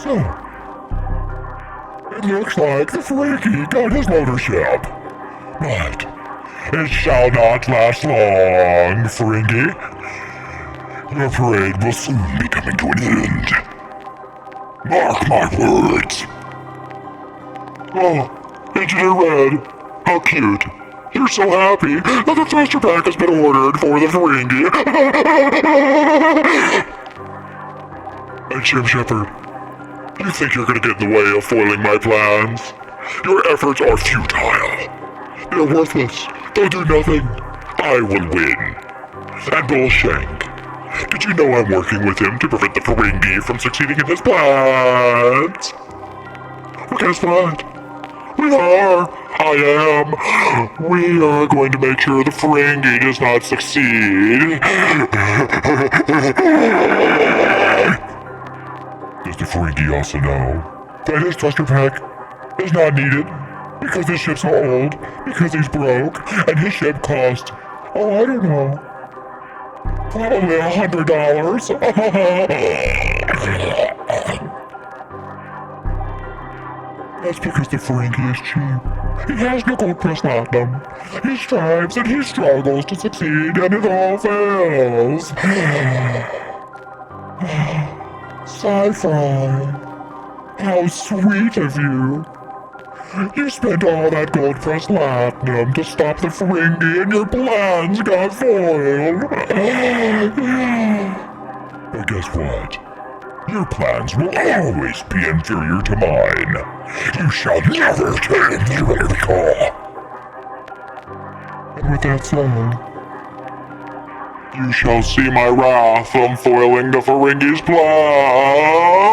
So, it looks like the Ferengi got his loader ship. But it shall not last long, Ferengi. Your parade will soon be coming to an end. Mark my words. Oh, Engineer Red, how cute. You're so happy that the thruster pack has been ordered for the Ferengi. And Jim Shepard, you think you're gonna get in the way of foiling my plans? Your efforts are futile. They're worthless. They'll do nothing. I will win. And Bull Shank, did you know I'm working with him to prevent the Ferengi from succeeding in his plans? What kind of plan? We are. I am. We are going to make sure the Ferengi does not succeed. Does the Ferengi also know that his thruster pack is not needed because his ship's so old, because he's broke, and his ship cost, oh, I don't know, probably $100. That's because the Ferengi is cheap. He has no gold press platinum. He strives and he struggles to succeed, and it all fails. Sci-Fi, how sweet of you. You spent all that gold press platinum to stop the Ferengi, and your plans got foiled. But guess what? Your plans will always be inferior to mine. You shall never turn the radical. And with that said, you shall see my wrath from foiling the Ferengi's plan.